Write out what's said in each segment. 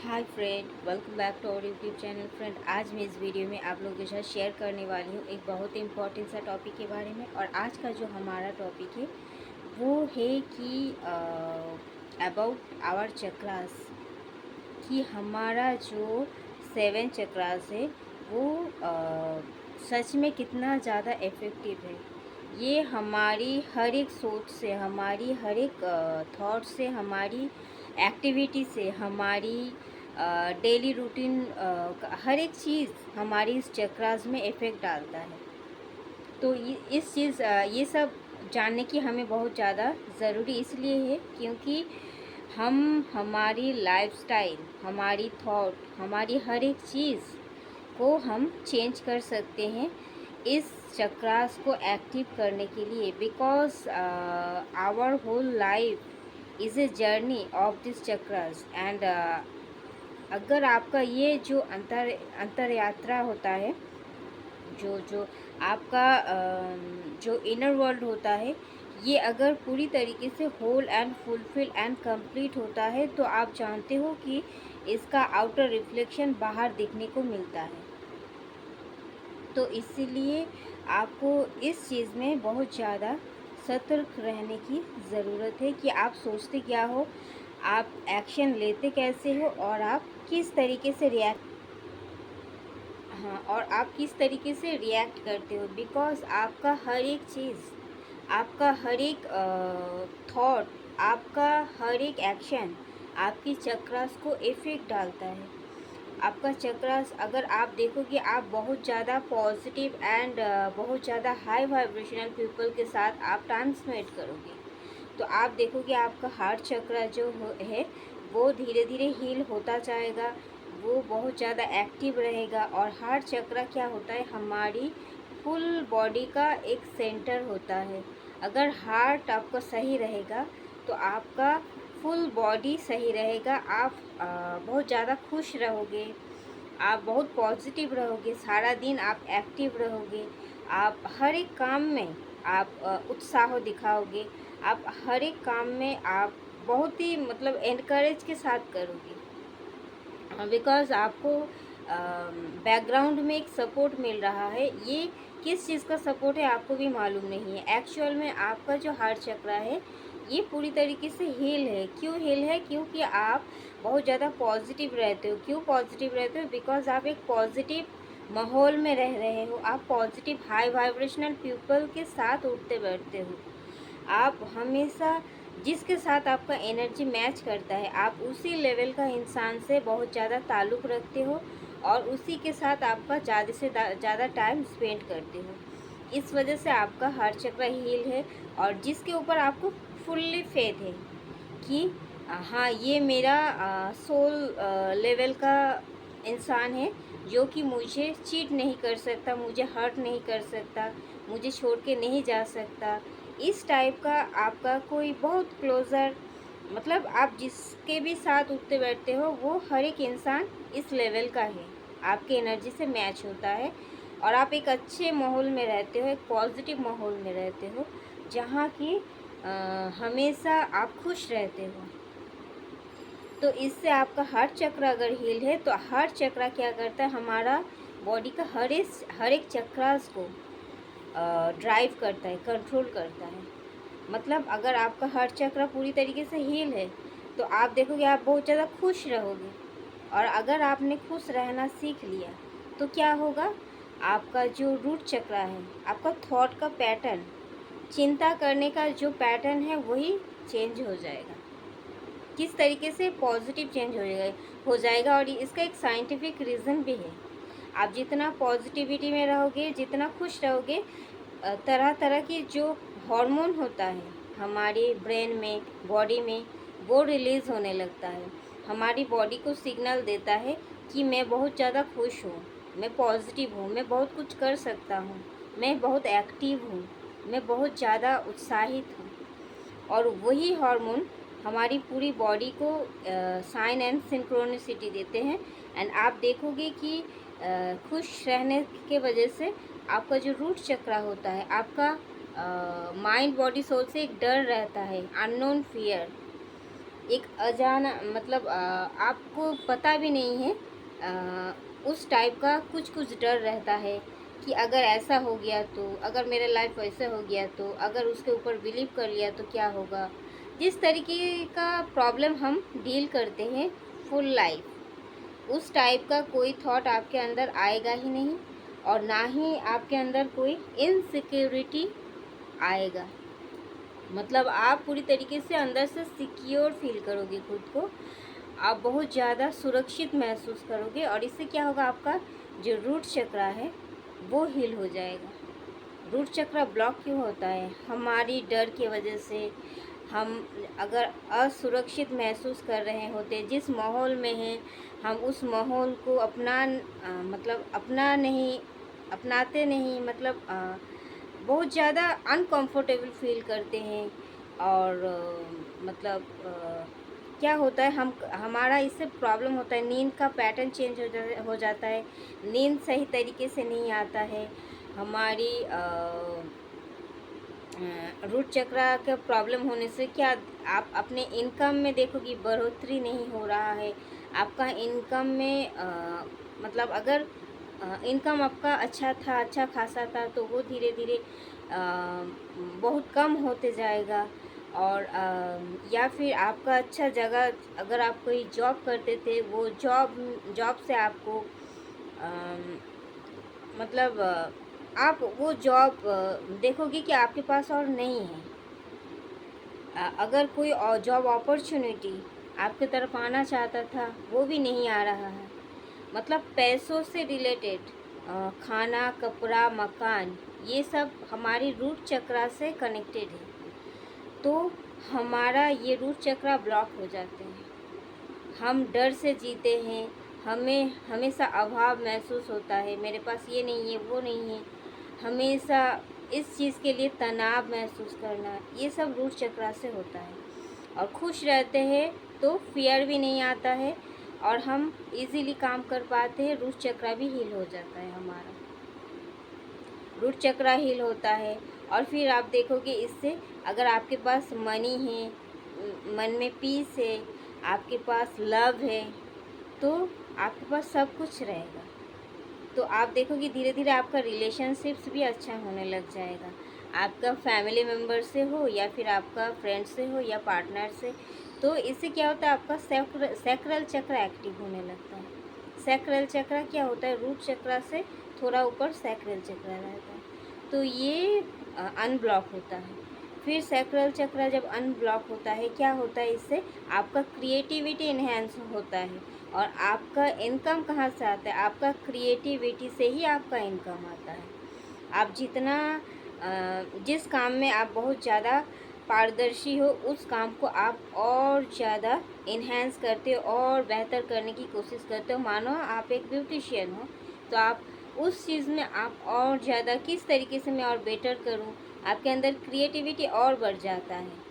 Hi friend, welcome back to our YouTube channel. Friend, आज मैं इस वीडियो में आप लोगों के साथ शेयर करने वाली हूँ एक बहुत ही इम्पॉर्टेंट सा टॉपिक के बारे में। और आज का जो हमारा टॉपिक है वो है कि अबाउट आवर चक्रास, कि हमारा जो 7 चक्रास है वो सच में कितना ज़्यादा इफ़ेक्टिव है। ये हमारी हर एक सोच से, हमारी हर एक थॉट से, हमारी एक्टिविटी से, हमारी डेली रूटीन, हर एक चीज़ हमारी इस चक्रास में इफ़ेक्ट डालता है। तो ये सब जानने की हमें बहुत ज़्यादा ज़रूरी इसलिए है क्योंकि हम हमारी लाइफस्टाइल, हमारी थॉट, हमारी हर एक चीज़ को हम चेंज कर सकते हैं इस चक्रास को एक्टिव करने के लिए। Because our whole life is a journey of this chakras. And अगर आपका ये जो अंतर यात्रा होता है, जो जो आपका जो इनर वर्ल्ड होता है, ये अगर पूरी तरीके से whole and fulfil and complete होता है तो आप जानते हो कि इसका आउटर रिफ्लेक्शन बाहर दिखने को मिलता है। तो इसीलिए आपको इस चीज़ में बहुत ज़्यादा सतर्क रहने की ज़रूरत है कि आप सोचते क्या हो, आप एक्शन लेते कैसे हो, और आप किस तरीके से रिएक्ट, हाँ, और आप किस तरीके से रिएक्ट करते हो। बिकॉज़ आपका हर एक चीज़, आपका हर एक थॉट, आपका हर एक एक्शन आपकी चक्रास को इफ़ेक्ट डालता है। आपका चक्रास, अगर आप देखोगे, आप बहुत ज़्यादा पॉजिटिव एंड बहुत ज़्यादा हाई वाइब्रेशनल पीपल के साथ आप टाइम स्पेंड करोगे, तो आप देखोगे आपका हार्ट चक्र जो है वो धीरे धीरे हील होता जाएगा, वो बहुत ज़्यादा एक्टिव रहेगा। और हार्ट चक्र क्या होता है, हमारी फुल बॉडी का एक सेंटर होता है। अगर हार्ट आपका सही रहेगा तो आपका फुल बॉडी सही रहेगा। आप बहुत ज़्यादा खुश रहोगे, आप बहुत पॉजिटिव रहोगे, सारा दिन आप एक्टिव रहोगे, आप हर एक काम में आप उत्साह दिखाओगे, आप हर एक काम में आप बहुत ही मतलब एनकरेज के साथ करोगे। बिकॉज़ आपको बैकग्राउंड में एक सपोर्ट मिल रहा है। ये किस चीज़ का सपोर्ट है आपको भी मालूम नहीं है। एक्चुअल में आपका जो हार्ट चक्र है ये पूरी तरीके से हील है। क्यों हील है? क्योंकि आप बहुत ज़्यादा पॉजिटिव रहते हो। क्यों पॉजिटिव रहते हो? बिकॉज़ आप एक पॉजिटिव माहौल में रह रहे हो, आप पॉजिटिव हाई वाइब्रेशनल पीपल के साथ उठते बैठते हो। आप हमेशा जिसके साथ आपका एनर्जी मैच करता है, आप उसी लेवल का इंसान से बहुत ज़्यादा ताल्लुक़ रखते हो और उसी के साथ आपका ज़्यादा से ज़्यादा टाइम स्पेंड करते हो। इस वजह से आपका हार्ट चक्र हील है। और जिसके ऊपर आपको फुल्ली फेथ है कि हाँ, ये मेरा सोल लेवल का इंसान है जो कि मुझे चीट नहीं कर सकता, मुझे हर्ट नहीं कर सकता, मुझे छोड़ के नहीं जा सकता। इस टाइप का आपका कोई बहुत क्लोज़र, मतलब आप जिसके भी साथ उठते बैठते हो वो हर एक इंसान इस लेवल का है, आपके एनर्जी से मैच होता है। और आप एक अच्छे माहौल में रहते हो, एक पॉजिटिव माहौल में रहते हो जहाँ की हमेशा आप खुश रहते हो। तो इससे आपका हार्ट चक्र अगर हील है तो हार्ट चक्र क्या करता है, हमारा बॉडी का हर एक चक्रास को ड्राइव करता है, कंट्रोल करता है। मतलब अगर आपका हार्ट चक्र पूरी तरीके से हील है तो आप देखोगे आप बहुत ज़्यादा खुश रहोगे। और अगर आपने खुश रहना सीख लिया तो क्या होगा, आपका जो रूट चक्र है, आपका थॉट का पैटर्न, चिंता करने का जो पैटर्न है वही चेंज हो जाएगा। किस तरीके से पॉजिटिव चेंज हो जाएगा। और इसका एक साइंटिफिक रीज़न भी है। आप जितना पॉजिटिविटी में रहोगे, जितना खुश रहोगे, तरह तरह की जो हार्मोन होता है हमारे ब्रेन में, बॉडी में, वो रिलीज़ होने लगता है। हमारी बॉडी को सिग्नल देता है कि मैं बहुत ज़्यादा खुश हूँ, मैं पॉजिटिव हूँ, मैं बहुत कुछ कर सकता हूँ, मैं बहुत एक्टिव हूँ, मैं बहुत ज़्यादा उत्साहित हूँ। और वही हार्मोन हमारी पूरी बॉडी को साइन एंड सिंक्रोनिसिटी देते हैं। एंड आप देखोगे कि खुश रहने के वजह से आपका जो रूट चक्र होता है, आपका माइंड बॉडी सोल से एक डर रहता है, अननोन फियर, एक अजाना मतलब आपको पता भी नहीं है, उस टाइप का कुछ कुछ डर रहता है कि अगर ऐसा हो गया तो, अगर मेरा लाइफ वैसा हो गया तो, अगर उसके ऊपर बिलीव कर लिया तो क्या होगा। जिस तरीके का प्रॉब्लम हम डील करते हैं फुल लाइफ, उस टाइप का कोई थॉट आपके अंदर आएगा ही नहीं, और ना ही आपके अंदर कोई इनसिक्योरिटी आएगा। मतलब आप पूरी तरीके से अंदर से सिक्योर फील करोगे खुद को, आप बहुत ज़्यादा सुरक्षित महसूस करोगे, और इससे क्या होगा, आपका जो रूट चक्रा है वो हील हो जाएगा। रूट चक्र ब्लॉक क्यों होता है? हमारी डर की वजह से। हम अगर असुरक्षित महसूस कर रहे होते, जिस माहौल में हैं हम उस माहौल को मतलब अपनाते नहीं, मतलब बहुत ज़्यादा अनकंफर्टेबल फील करते हैं। और मतलब क्या होता है, हमारा इससे प्रॉब्लम होता है, नींद का पैटर्न चेंज हो जाता है, नींद सही तरीके से नहीं आता है। हमारी रूट चक्रा का प्रॉब्लम होने से क्या, आप अपने इनकम में देखो कि बढ़ोतरी नहीं हो रहा है। आपका इनकम में मतलब अगर इनकम आपका अच्छा था, अच्छा खासा था, तो वो धीरे धीरे बहुत कम होते जाएगा। और या फिर आपका अच्छा जगह, अगर आप कोई जॉब करते थे, वो जॉब से आपको मतलब आप वो जॉब देखोगे कि आपके पास और नहीं है। अगर कोई और जॉब अपॉर्चुनिटी आपकी तरफ आना चाहता था, वो भी नहीं आ रहा है। मतलब पैसों से रिलेटेड खाना, कपड़ा, मकान, ये सब हमारी रूट चक्रा से कनेक्टेड है। तो हमारा ये रूट चक्रा ब्लॉक हो जाते हैं, हम डर से जीते हैं, हमें हमेशा अभाव महसूस होता है, मेरे पास ये नहीं है, वो नहीं है, हमेशा इस चीज़ के लिए तनाव महसूस करना, ये सब रूट चक्रा से होता है। और खुश रहते हैं तो फियर भी नहीं आता है, और हम इजीली काम कर पाते हैं, रूट चक्रा भी हील हो जाता है हमारा। रूट चक्रा हील होता है, और फिर आप देखोगे इससे, अगर आपके पास मनी है, मन में पीस है, आपके पास लव है, तो आपके पास सब कुछ रहेगा। तो आप देखोगे धीरे धीरे आपका रिलेशनशिप्स भी अच्छा होने लग जाएगा, आपका फैमिली मेम्बर से हो या फिर आपका फ्रेंड से हो या पार्टनर से। तो इससे क्या होता है, आपका सैक्रल चक्र एक्टिव होने लगता है। सैक्रल चक्र क्या होता है, रूट चक्र से थोड़ा ऊपर सैक्रल चक्र रहता है, तो ये अनब्लॉक होता है। फिर सैक्रल चक्र जब अनब्लॉक होता है, क्या होता है, इससे आपका क्रिएटिविटी इन्हेंस होता है। और आपका इनकम कहाँ से आता है, आपका क्रिएटिविटी से ही आपका इनकम आता है। आप जितना जिस काम में आप बहुत ज़्यादा पारदर्शी हो, उस काम को आप और ज़्यादा इन्हेंस करते हो और बेहतर करने की कोशिश करते हो। मानो आप एक ब्यूटिशियन हो, तो आप उस चीज़ में आप और ज़्यादा किस तरीके से मैं और बेटर करूं, आपके अंदर क्रिएटिविटी और बढ़ जाता है।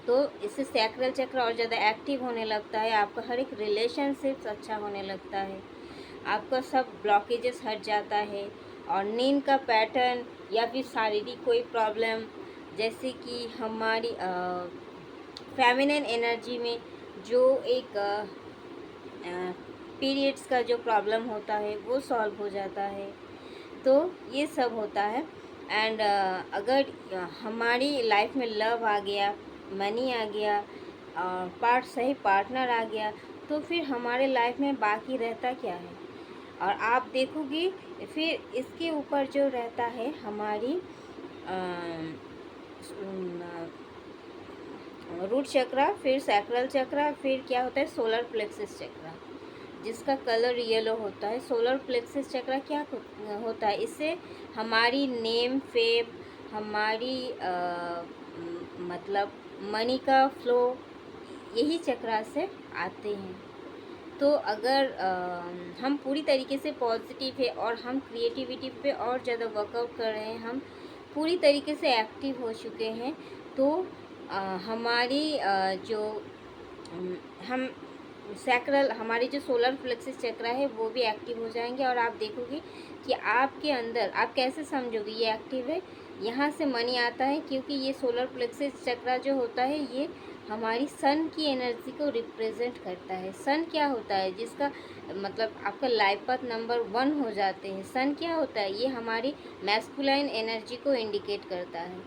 तो इससे सैक्रल चक्र और ज़्यादा एक्टिव होने लगता है, आपका हर एक रिलेशनशिप्स अच्छा होने लगता है, आपका सब ब्लॉकेजेस हट जाता है। और नींद का पैटर्न या फिर शारीरिक कोई प्रॉब्लम, जैसे कि हमारी फेमिनिन एनर्जी में जो एक पीरियड्स का जो प्रॉब्लम होता है, वो सॉल्व हो जाता है। तो ये सब होता है। एंड अगर हमारी लाइफ में लव आ गया, मनी आ गया, सही पार्टनर आ गया, तो फिर हमारे लाइफ में बाकी रहता क्या है। और आप देखोगी फिर इसके ऊपर जो रहता है हमारी रूट चक्र, फिर सैक्रल चक्र, फिर क्या होता है सोलर प्लेक्सस चक्र, जिसका कलर येलो होता है। सोलर प्लेक्सस चक्र क्या होता है, इससे हमारी नेम फेम, हमारी मतलब मनी का फ्लो, यही चक्र से आते हैं। तो अगर हम पूरी तरीके से पॉजिटिव है और हम क्रिएटिविटी पे और ज़्यादा वर्कआउट कर रहे हैं, हम पूरी तरीके से एक्टिव हो चुके हैं, तो हमारी जो हम सैक्रल, हमारी जो सोलर प्लेक्सस चक्र है वो भी एक्टिव हो जाएंगे। और आप देखोगे कि आपके अंदर, आप कैसे समझोगे ये एक्टिव है, यहाँ से मनी आता है, क्योंकि ये सोलर प्लेक्सस चक्र जो होता है ये हमारी सन की एनर्जी को रिप्रेजेंट करता है। सन क्या होता है, जिसका मतलब आपका लाइफ पाथ नंबर 1 हो जाते हैं। सन क्या होता है, ये हमारी मैस्कुलाइन एनर्जी को इंडिकेट करता है।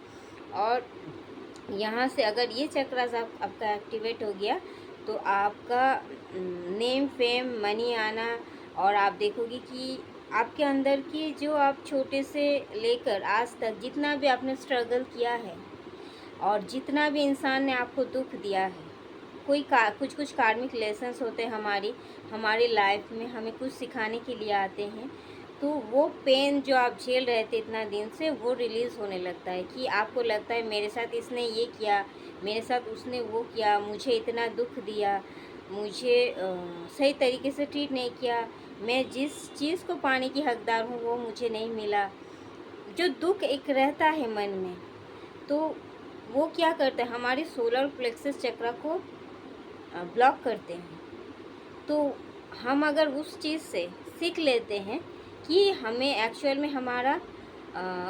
और यहाँ से अगर ये चक्रास आपका एक्टिवेट हो गया तो आपका नेम फेम मनी आना, और आप देखोगे कि आपके अंदर की जो आप छोटे से लेकर आज तक जितना भी आपने स्ट्रगल किया है और जितना भी इंसान ने आपको दुख दिया है, कुछ कुछ कार्मिक लेसन्स होते हैं हमारी लाइफ में, हमें कुछ सिखाने के लिए आते हैं। तो वो पेन जो आप झेल रहे थे इतना दिन से, वो रिलीज़ होने लगता है कि आपको लगता है मेरे साथ इसने ये किया, मेरे साथ उसने वो किया, मुझे इतना दुख दिया, मुझे सही तरीके से ट्रीट नहीं किया, मैं जिस चीज़ को पाने की हकदार हूँ वो मुझे नहीं मिला। जो दुख एक रहता है मन में, तो वो क्या करता है, हमारे सोलर प्लेक्सस चक्र को ब्लॉक करते हैं। तो हम अगर उस चीज़ से सीख लेते हैं कि हमें एक्चुअल में हमारा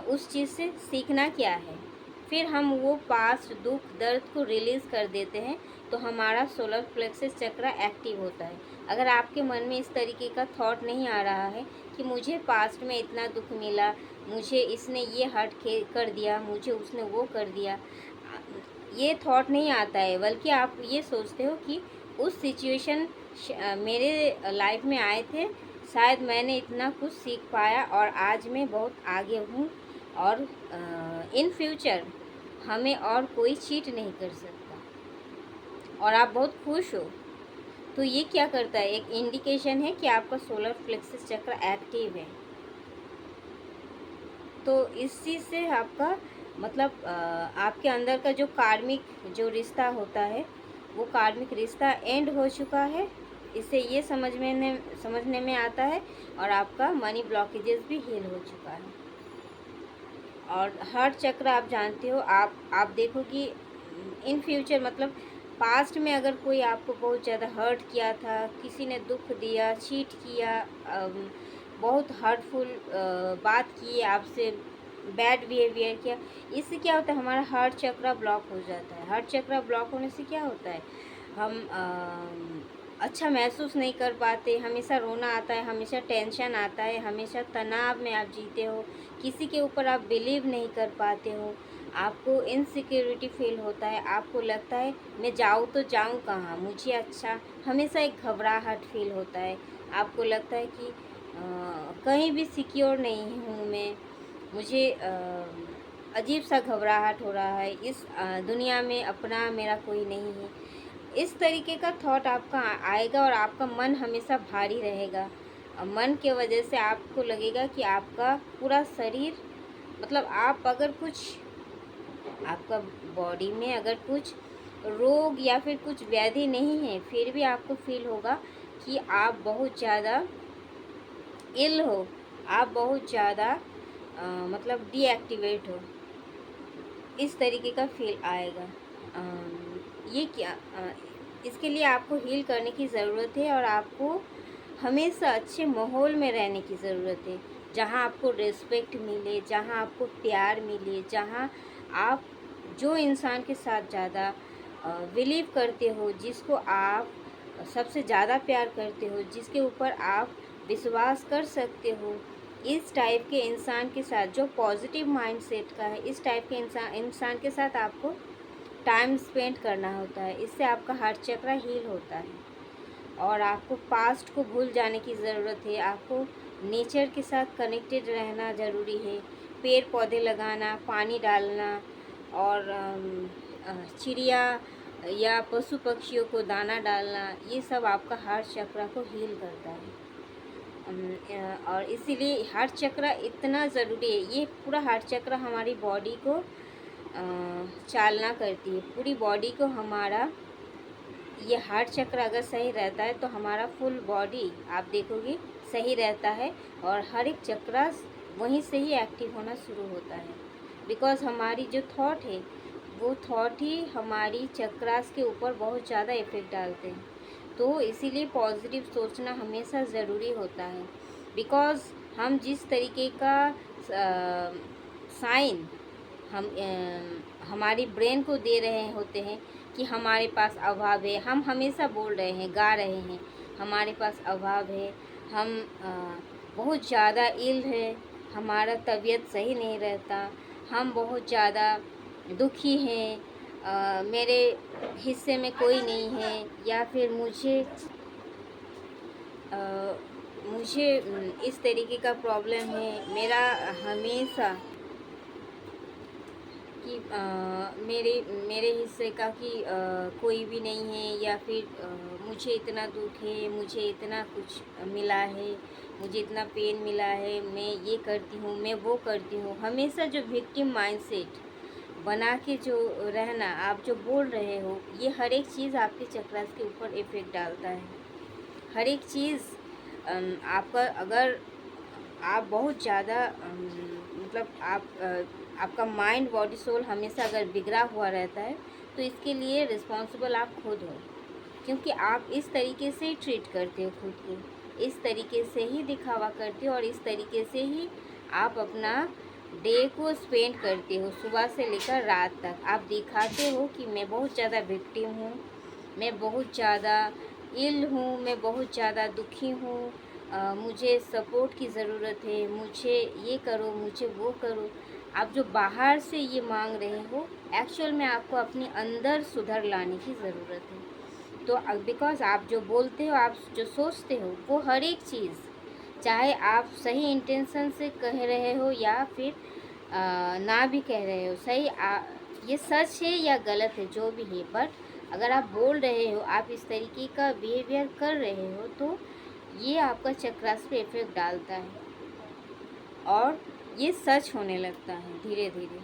उस चीज़ से सीखना क्या है, फिर हम वो पास्ट दुख दर्द को रिलीज़ कर देते हैं, तो हमारा सोलर प्लेक्सस चक्र एक्टिव होता है। अगर आपके मन में इस तरीके का थॉट नहीं आ रहा है कि मुझे पास्ट में इतना दुख मिला, मुझे इसने ये हर्ट कर दिया, मुझे उसने वो कर दिया, ये थॉट नहीं आता है, बल्कि आप ये सोचते हो कि उस सिचुएशन मेरे लाइफ में आए थे, शायद मैंने इतना कुछ सीख पाया और आज मैं बहुत आगे हूँ, और इन फ्यूचर हमें और कोई चीट नहीं कर सकता, और आप बहुत खुश हो। तो ये क्या करता है, एक इंडिकेशन है कि आपका सोलर प्लेक्सस चक्र एक्टिव है। तो इस चीज़ से आपका मतलब आपके अंदर का जो कार्मिक जो रिश्ता होता है, वो कार्मिक रिश्ता एंड हो चुका है। इससे ये समझने में आता है, और आपका मनी ब्लॉकेजेस भी हील हो चुका है। और हार्ट चक्र आप जानते हो, आप देखो कि इन फ्यूचर मतलब पास्ट में अगर कोई आपको बहुत ज़्यादा हर्ट किया था, किसी ने दुख दिया, चीट किया, बहुत हर्टफुल बात की आपसे, बैड बिहेवियर किया, इससे क्या होता है, हमारा हार्ट चक्र ब्लॉक हो जाता है। हार्ट चक्र ब्लॉक होने से क्या होता है, हम अच्छा महसूस नहीं कर पाते, हमेशा रोना आता है, हमेशा टेंशन आता है, हमेशा तनाव में आप जीते हो, किसी के ऊपर आप बिलीव नहीं कर पाते हो, आपको इनसिक्योरिटी फील होता है, आपको लगता है मैं जाऊँ तो जाऊँ कहाँ, मुझे अच्छा, हमेशा एक घबराहट फील होता है, आपको लगता है कि कहीं भी सिक्योर नहीं हूँ मैं, मुझे अजीब सा घबराहट हो रहा है, इस दुनिया में अपना मेरा कोई नहीं है। इस तरीके का थॉट आपका आएगा, और आपका मन हमेशा भारी रहेगा। मन के वजह से आपको लगेगा कि आपका पूरा शरीर, मतलब आप अगर कुछ, आपका बॉडी में अगर कुछ रोग या फिर कुछ व्याधि नहीं है, फिर भी आपको फील होगा कि आप बहुत ज़्यादा इल हो, आप बहुत ज़्यादा मतलब डीएक्टिवेट हो, इस तरीके का फील आएगा। ये क्या इसके लिए आपको हील करने की ज़रूरत है, और आपको हमेशा अच्छे माहौल में रहने की ज़रूरत है, जहाँ आपको रिस्पेक्ट मिले, जहाँ आपको प्यार मिले, जहाँ आप जो इंसान के साथ ज़्यादा बिलीव करते हो, जिसको आप सबसे ज़्यादा प्यार करते हो, जिसके ऊपर आप विश्वास कर सकते हो, इस टाइप के इंसान के साथ, जो पॉजिटिव माइंडसेट का है, इस टाइप के इंसान के साथ आपको टाइम स्पेंड करना होता है। इससे आपका हार्ट चक्र हील होता है, और आपको पास्ट को भूल जाने की ज़रूरत है। आपको नेचर के साथ कनेक्टेड रहना ज़रूरी है, पेड़ पौधे लगाना, पानी डालना, और चिड़िया या पशु पक्षियों को दाना डालना, ये सब आपका हार्ट चक्र को हील करता है। और इसीलिए हार्ट चक्र इतना ज़रूरी है। ये पूरा हार्ट चक्र हमारी बॉडी को चालना करती है, पूरी बॉडी को हमारा, ये हार्ट चक्र अगर सही रहता है तो हमारा फुल बॉडी आप देखोगे सही रहता है, और हर एक चक्र वहीं से ही एक्टिव होना शुरू होता है। बिकॉज़ हमारी जो थॉट है, वो थॉट ही हमारी चक्रास के ऊपर बहुत ज़्यादा इफ़ेक्ट डालते हैं। तो इसीलिए पॉजिटिव सोचना हमेशा ज़रूरी होता है। बिकॉज़ हम जिस तरीके का साइन हम हमारी ब्रेन को दे रहे होते हैं, कि हमारे पास अभाव है। हम हमेशा बोल रहे हैं, गा रहे हैं, हमारे पास अभाव है, हम बहुत ज़्यादा इल है, हमारा तबीयत सही नहीं रहता, हम बहुत ज़्यादा दुखी हैं, मेरे हिस्से में कोई नहीं है, या फिर मुझे इस तरीके का प्रॉब्लम है, मेरा हमेशा कि मेरे मेरे हिस्से का कि कोई भी नहीं है, या फिर मुझे इतना दुख है, मुझे इतना कुछ मिला है, मुझे इतना पेन मिला है, मैं ये करती हूँ, मैं वो करती हूँ। हमेशा जो विक्टिम माइंडसेट बना के जो रहना, आप जो बोल रहे हो, ये हर एक चीज़ आपके चक्रास के ऊपर इफ़ेक्ट डालता है। हर एक चीज़ आपका, अगर आप बहुत ज़्यादा मतलब आपका माइंड बॉडी सोल हमेशा अगर बिगड़ा हुआ रहता है, तो इसके लिए रिस्पॉन्सिबल आप खुद हो, क्योंकि आप इस तरीके से ही ट्रीट करते हो खुद को, इस तरीके से ही दिखावा करते हो, और इस तरीके से ही आप अपना डे को स्पेंड करते हो। सुबह से लेकर रात तक आप दिखाते हो कि मैं बहुत ज़्यादा विक्टिम हूँ, मैं बहुत ज़्यादा इल हूँ, मैं बहुत ज़्यादा दुखी हूँ, मुझे सपोर्ट की ज़रूरत है, मुझे ये करो, मुझे वो करो। आप जो बाहर से ये मांग रहे हो, एक्चुअल में आपको अपने अंदर सुधार लाने की ज़रूरत है। तो बिकॉज़ आप जो बोलते हो, आप जो सोचते हो, वो हर एक चीज़, चाहे आप सही इंटेंशन से कह रहे हो या फिर ना भी कह रहे हो, सही ये सच है या गलत है, जो भी है, बट अगर आप बोल रहे हो, आप इस तरीके का बिहेवियर कर रहे हो, तो ये आपका चक्रास पे इफेक्ट डालता है, और ये सच होने लगता है धीरे धीरे।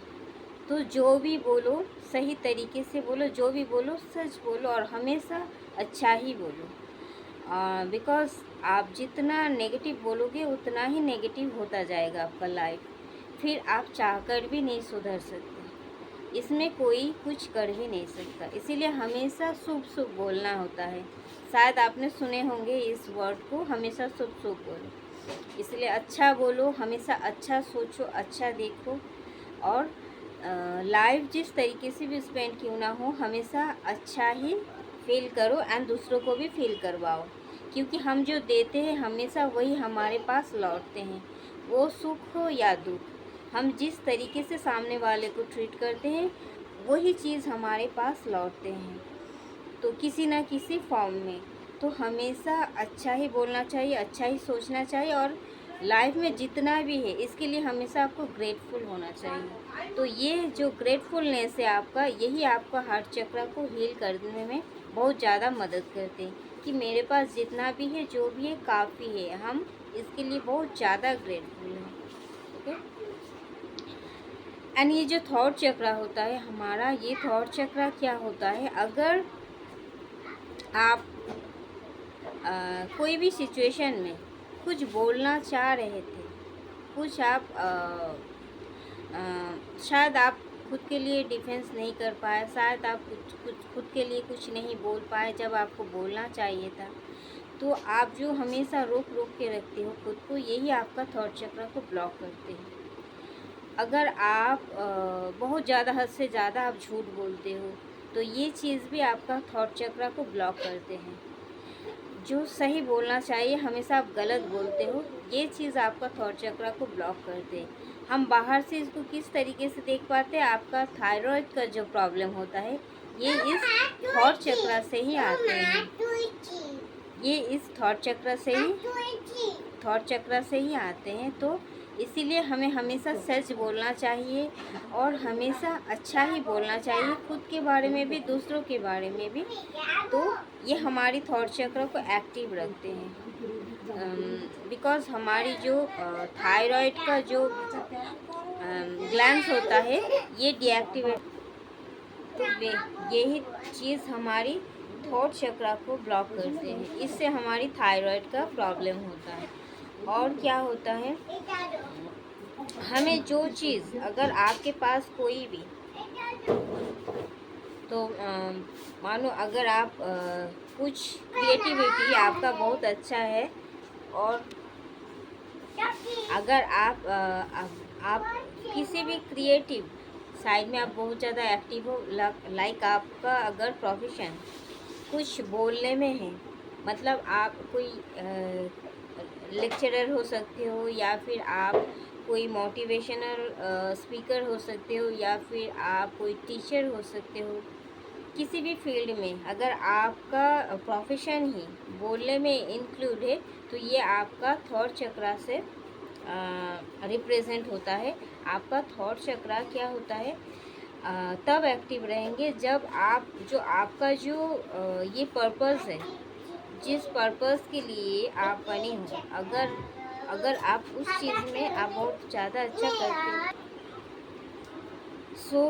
तो जो भी बोलो सही तरीके से बोलो, जो भी बोलो सच बोलो, और हमेशा अच्छा ही बोलो। बिकॉज़ आप जितना नेगेटिव बोलोगे, उतना ही नेगेटिव होता जाएगा आपका लाइफ। फिर आप चाहकर भी नहीं सुधर सकते, इसमें कोई कुछ कर भी नहीं सकता। इसीलिए हमेशा शुभ शुभ बोलना होता है। शायद आपने सुने होंगे इस वर्ड को, हमेशा शुभ शुभ बोलो। इसलिए अच्छा बोलो, हमेशा अच्छा सोचो, अच्छा देखो, और लाइफ जिस तरीके से भी स्पेंड क्यों ना हो, हमेशा अच्छा ही फील करो, एंड दूसरों को भी फील करवाओ, क्योंकि हम जो देते हैं हमेशा वही हमारे पास लौटते हैं। वो सुख हो या दुख, हम जिस तरीके से सामने वाले को ट्रीट करते हैं, वही चीज़ हमारे पास लौटते हैं, तो किसी ना किसी फॉर्म में। तो हमेशा अच्छा ही बोलना चाहिए, अच्छा ही सोचना चाहिए, और लाइफ में जितना भी है, इसके लिए हमेशा आपको ग्रेटफुल होना चाहिए। तो ये जो ग्रेटफुलनेस है आपका, यही आपका हार्ट चक्र को हील करने में बहुत ज़्यादा मदद करते हैं, कि मेरे पास जितना भी है, जो भी है, काफ़ी है। हम इसके लिए बहुत ज़्यादा ग्रेटफुल हैं। ओके, एंड ये जो थॉट चक्र होता है हमारा, ये थॉट चक्र क्या होता है, अगर आप कोई भी सिचुएशन में कुछ बोलना चाह रहे थे, कुछ आप शायद आप खुद के लिए डिफेंस नहीं कर पाए, शायद आप कुछ खुद के लिए कुछ नहीं बोल पाए जब आपको बोलना चाहिए था, तो आप जो हमेशा रोक रोक के रखते हो खुद को, यही आपका थॉट चक्र को ब्लॉक करते हैं। अगर आप बहुत ज़्यादा, हद से ज़्यादा आप झूठ बोलते हो, तो ये चीज़ भी आपका थॉट चक्र को ब्लॉक करते हैं। जो सही बोलना चाहिए हमेशा आप गलत बोलते हो, ये चीज़ आपका थॉट चक्र को ब्लॉक करते हैं। हम बाहर से इसको किस तरीके से देख पाते हैं, आपका थायराइड का जो प्रॉब्लम होता है, ये इस थॉट चक्र से ही आते हैं, ये इस थॉट चक्र से ही आते हैं। तो इसीलिए हमें हमेशा सच बोलना चाहिए, और हमेशा अच्छा ही बोलना चाहिए, खुद के बारे में भी, दूसरों के बारे में भी। तो ये हमारी थॉट चक्र को एक्टिव रखते हैं, बिकॉज़ हमारी जो थायराइड का जो ग्लैंड्स होता है, ये डीएक्टिवेट, तो यही चीज़ हमारी थॉट चक्र को ब्लॉक करते हैं, इससे हमारी थायराइड का प्रॉब्लम होता है। और क्या होता है, हमें जो चीज़, अगर आपके पास कोई भी, तो मानो अगर आप कुछ क्रिएटिविटी आपका बहुत अच्छा है, और अगर आप किसी भी क्रिएटिव साइड में आप बहुत ज़्यादा एक्टिव हो, लाइक आपका अगर प्रोफेशन कुछ बोलने में है, मतलब आप कोई लेक्चरर हो सकते हो, या फिर आप कोई मोटिवेशनल स्पीकर हो सकते हो, या फिर आप कोई टीचर हो सकते हो। किसी भी फील्ड में अगर आपका प्रोफेशन ही बोलने में इंक्लूड है, तो ये आपका थॉट चक्रा से रिप्रेजेंट होता है। आपका थॉट चक्रा क्या होता है, तब एक्टिव रहेंगे जब आप जो आपका जो ये पर्पस है, जिस पर्पस के लिए आप बने हो, अगर अगर आप उस चीज़ में आप बहुत ज़्यादा अच्छा करते हो, सो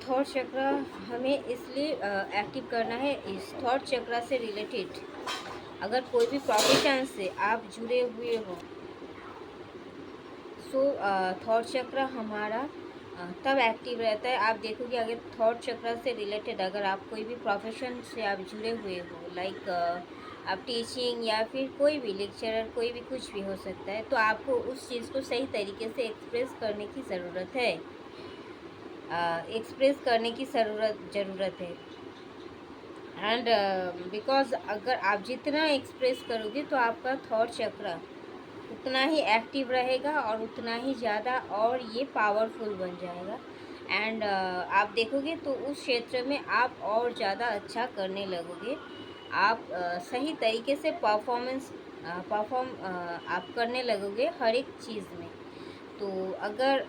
थॉट चक्रा हमें इसलिए एक्टिव करना है। इस थॉट चक्रा से रिलेटेड अगर कोई भी प्रोफेशन से आप जुड़े हुए हो, सो थॉट चक्र हमारा तब एक्टिव रहता है। आप देखोगे अगर थॉट चक्र से रिलेटेड अगर आप कोई भी प्रोफेशन से आप जुड़े हुए हो, लाइक आप टीचिंग या फिर कोई भी लेक्चरर, कोई भी कुछ भी हो सकता है, तो आपको उस चीज़ को सही तरीके से एक्सप्रेस करने की ज़रूरत है। एक्सप्रेस करने की ज़रूरत है। एंड बिकॉज अगर आप जितना एक्सप्रेस करोगे तो आपका थॉट चक्र उतना ही एक्टिव रहेगा और उतना ही ज़्यादा और ये पावरफुल बन जाएगा। एंड आप देखोगे तो उस क्षेत्र में आप और ज़्यादा अच्छा करने लगोगे। आप सही तरीके से परफॉर्म आप करने लगोगे हर एक चीज़ में। तो अगर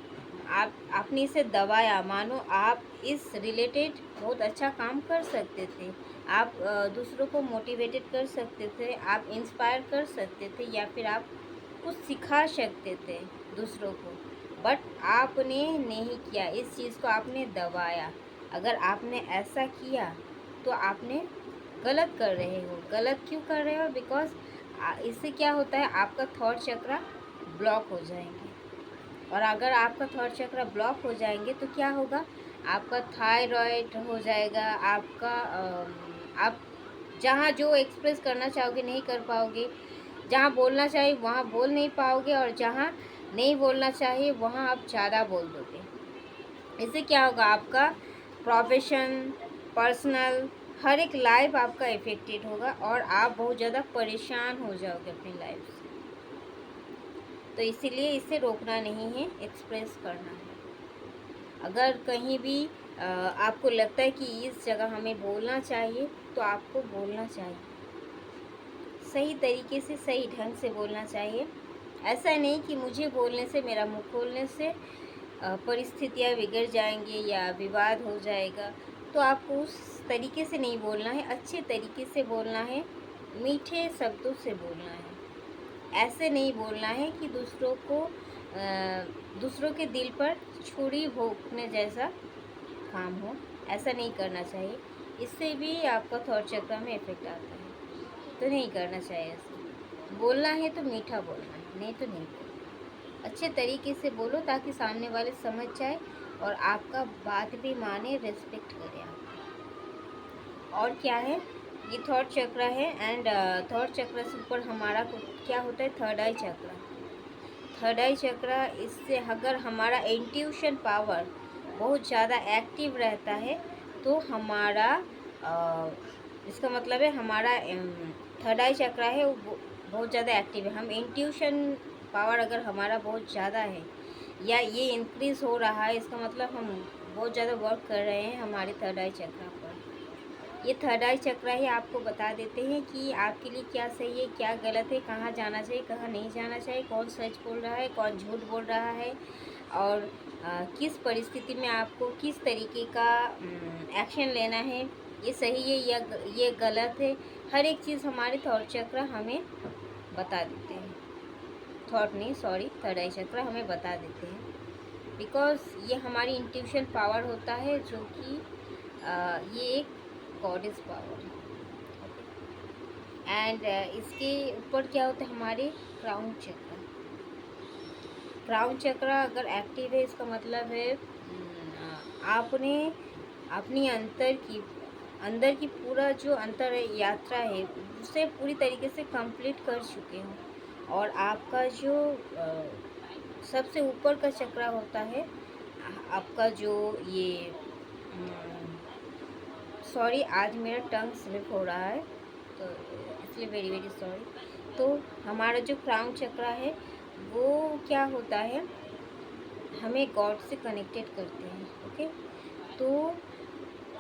आपने इसे दबाया, मानो आप इस रिलेटेड बहुत अच्छा काम कर सकते थे, आप दूसरों को मोटिवेटेड कर सकते थे, आप इंस्पायर कर सकते थे, या फिर आप कुछ सिखा सकते थे दूसरों को, बट आपने नहीं किया। इस चीज़ को आपने दबाया। अगर आपने ऐसा किया तो आपने गलत कर रहे हो। गलत क्यों कर रहे हो? बिकॉज इससे क्या होता है, आपका थॉट चक्र ब्लॉक हो जाएंगे। और अगर आपका थॉट चक्र ब्लॉक हो जाएंगे तो क्या होगा, आपका थायराइड हो जाएगा। आपका आप जहाँ जो एक्सप्रेस करना चाहोगे नहीं कर पाओगे, जहाँ बोलना चाहिए वहाँ बोल नहीं पाओगे, और जहाँ नहीं बोलना चाहिए वहाँ आप ज़्यादा बोल दोगे। इससे क्या होगा, आपका प्रोफेशन, पर्सनल, हर एक लाइफ आपका इफेक्टेड होगा और आप बहुत ज़्यादा परेशान हो जाओगे अपनी लाइफ से। तो इसीलिए इसे रोकना नहीं है, एक्सप्रेस करना है। अगर कहीं भी आपको लगता है कि इस जगह हमें बोलना चाहिए, तो आपको बोलना चाहिए। सही तरीके से, सही ढंग से बोलना चाहिए। ऐसा नहीं कि मुझे बोलने से, मेरा मुंह खोलने से परिस्थितियाँ बिगड़ जाएंगी या विवाद हो जाएगा। तो आपको उस तरीके से नहीं बोलना है, अच्छे तरीके से बोलना है, मीठे शब्दों से बोलना है। ऐसे नहीं बोलना है कि दूसरों के दिल पर छुरी भोंकने जैसा काम हो। ऐसा नहीं करना चाहिए। इससे भी आपका थॉट चक्र में इफेक्ट आता है। तो नहीं करना चाहिए ऐसा। बोलना है तो मीठा बोलना है, नहीं तो नहीं बोलना। अच्छे तरीके से बोलो ताकि सामने वाले समझ जाए और आपका बात भी माने, रेस्पेक्ट करे आपका। और क्या है, ये थॉट चक्र है। एंड थॉट चक्र से ऊपर हमारा क्या होता है, थर्ड आई चक्र। थर्ड आई चक्र, इससे अगर हमारा इंट्यूशन पावर बहुत ज़्यादा एक्टिव रहता है तो हमारा इसका मतलब है हमारा थर्ड आई चक्र है वो बहुत ज़्यादा एक्टिव है। हम इंट्यूशन पावर अगर हमारा बहुत ज़्यादा है या ये इंक्रीज़ हो रहा है, इसका मतलब हम बहुत ज़्यादा वर्क कर रहे हैं हमारे थर्ड आई चक्र पर। ये थर्ड आई चक्र ही आपको बता देते हैं कि आपके लिए क्या सही है, क्या गलत है, कहाँ जाना चाहिए, कहाँ नहीं जाना चाहिए, कौन सच बोल रहा है, कौन झूठ बोल रहा है, और किस परिस्थिति में आपको किस तरीके का एक्शन लेना है, ये सही है या ये गलत है। हर एक चीज़ हमारे थॉट चक्र हमें बता देते हैं। थॉट नहीं, सॉरी, थर्ड आई चक्र हमें बता देते हैं। बिकॉज ये हमारी इंट्यूशन पावर होता है, जो कि ये एक गॉडेस पावर है। एंड इसके ऊपर क्या होता है, हमारे क्राउन चक्र। क्राउन चक्र अगर एक्टिव है, इसका मतलब है आपने अपनी अंदर की पूरा जो अंतर यात्रा है उसे पूरी तरीके से कंप्लीट कर चुके हो। और आपका जो सबसे ऊपर का चक्र होता है, आपका जो ये सॉरी, आज मेरा टंग स्लिप हो रहा है, तो इसलिए वेरी वेरी सॉरी। तो हमारा जो क्राउन चक्रा है वो क्या होता है, हमें गॉड से कनेक्टेड करते हैं। ओके, तो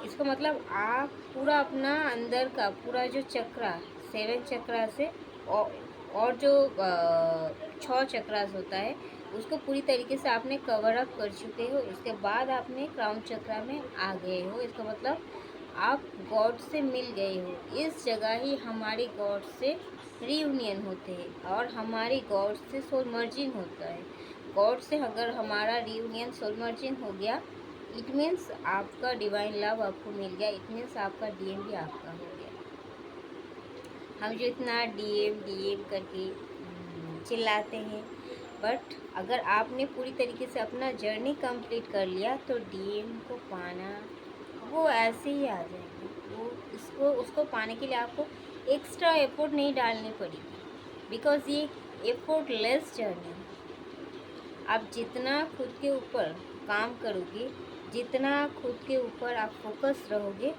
इसका मतलब आप पूरा अपना अंदर का पूरा जो चक्रा, 7 चक्रा से और जो 6 चक्रास होता है उसको पूरी तरीके से आपने कवर अप कर चुके हो। इसके बाद आपने क्राउन चक्रा में आ गए हो। इसका मतलब आप गॉड से मिल गए हो। इस जगह ही हमारे गॉड से रीयूनियन होते हैं और हमारी गॉड से सोल मर्जिंग होता है। गॉड से अगर हमारा रीयूनियन सोल मर्जिंग हो गया, इट मीन्स आपका डिवाइन लव आपको मिल गया, इट मीन्स आपका डीएम भी आपका हो गया। हम जो इतना डीएम डीएम करके चिल्लाते हैं, बट अगर आपने पूरी तरीके से अपना जर्नी कंप्लीट कर लिया तो डीएम को पाना वो ऐसे ही आ जाएंगे। वो उसको पाने के लिए आपको एक्स्ट्रा एफर्ट नहीं डालनी पड़ेगी, बिकॉज ये एफर्ट लेस जर्नी है। आप जितना खुद के ऊपर काम करोगे, जितना खुद के ऊपर आप फोकस रहोगे,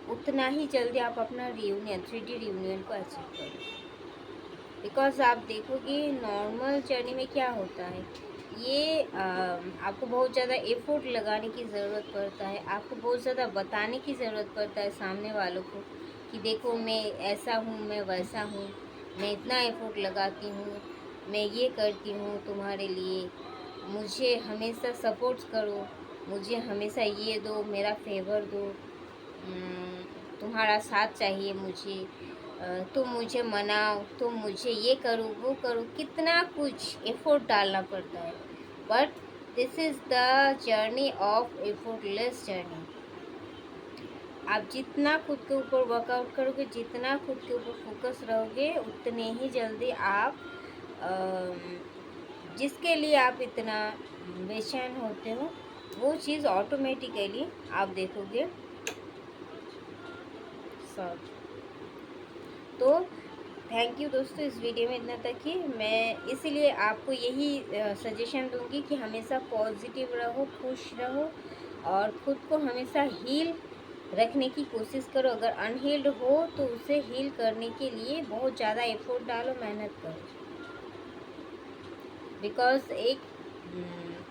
उतना ही जल्दी आप अपना रियूनियन 3D रियूनियन को अचीव करोगे। बिकॉज आप देखोगे नॉर्मल जर्नी में क्या होता है, ये आपको बहुत ज़्यादा एफर्ट लगाने की ज़रूरत पड़ता है, आपको बहुत ज़्यादा बताने की ज़रूरत पड़ता है सामने वालों को कि देखो मैं ऐसा हूँ, मैं वैसा हूँ, मैं इतना एफर्ट लगाती हूँ, मैं ये करती हूँ तुम्हारे लिए, मुझे हमेशा सपोर्ट्स करो, मुझे हमेशा ये दो, मेरा फेवर दो, तुम्हारा साथ चाहिए मुझे, तुम मुझे मनाओ, तुम मुझे ये करो वो करो, कितना कुछ एफर्ट डालना पड़ता है। But this is the journey of effortless journey. आप जितना खुद के ऊपर वर्कआउट करोगे, जितना खुद के ऊपर फोकस रहोगे, उतने ही जल्दी आप जिसके लिए आप इतना बेचैन होते हो वो चीज़ ऑटोमेटिकली आप देखोगे सॉल्व। तो थैंक यू दोस्तों, इस वीडियो में इतना तक ही। मैं इसीलिए आपको यही सजेशन दूंगी कि हमेशा पॉजिटिव रहो, खुश रहो और ख़ुद को हमेशा हील रखने की कोशिश करो। अगर अनहील्ड हो तो उसे हील करने के लिए बहुत ज़्यादा एफर्ट डालो, मेहनत करो। बिकॉज एक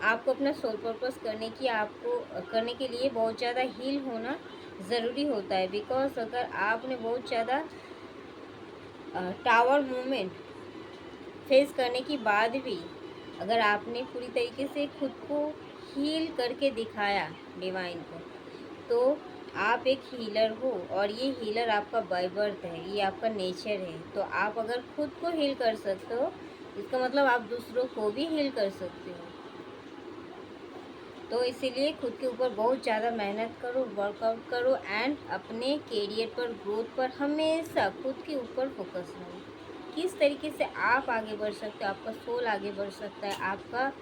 आपको अपना सोल पर्पस करने के लिए बहुत ज़्यादा हील होना ज़रूरी होता है। बिकॉज अगर आपने बहुत ज़्यादा टावर मूवमेंट फेस करने के बाद भी अगर आपने पूरी तरीके से खुद को हील करके दिखाया डिवाइन को, तो आप एक हीलर हो और ये हीलर आपका बाय बर्थ है, ये आपका नेचर है। तो आप अगर खुद को हील कर सकते हो, इसका मतलब आप दूसरों को भी हील कर सकते हो। तो इसीलिए खुद के ऊपर बहुत ज़्यादा मेहनत करो, वर्कआउट करो एंड अपने कैरियर पर, ग्रोथ पर हमेशा खुद के ऊपर फोकस करो। किस तरीके से आप आगे बढ़ सकते हो, आपका सोल आगे बढ़ सकता है, आपका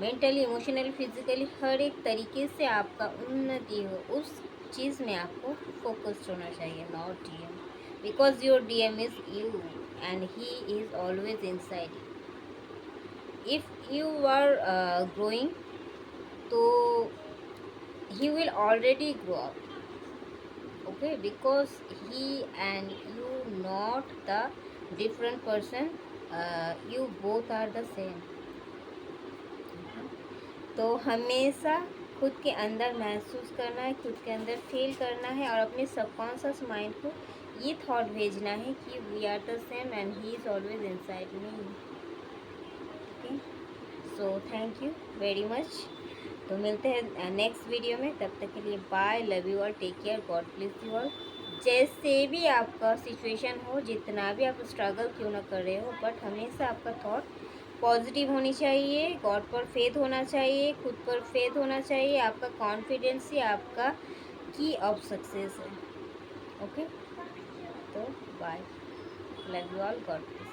मेंटली, इमोशनली, फिजिकली हर एक तरीके से आपका उन्नति हो, उस चीज़ में आपको फोकस्ड होना चाहिए, not DM. Because your DM is you and he is always inside you. If you are growing तो he will already grow up, okay, because he and you not the different person, you both are the same। तो हमेशा खुद के अंदर महसूस करना है, खुद के अंदर फील करना है और अपने सबकॉन्शियस माइंड को ये थॉट भेजना है कि we are the same and he is always inside me. Okay, so thank you very much. तो मिलते हैं नेक्स्ट वीडियो में, तब तक के लिए bye, love you all, take care, God bless you all. जैसे भी आपका सिचुएशन हो, जितना भी आप स्ट्रगल क्यों ना कर रहे हो, बट हमेशा आपका थॉट पॉजिटिव होनी चाहिए, गॉड पर फेथ होना चाहिए, खुद पर फेथ होना चाहिए। आपका कॉन्फिडेंस ही आपका की ऑफ सक्सेस है। ओके, तो bye, love you all, God bless.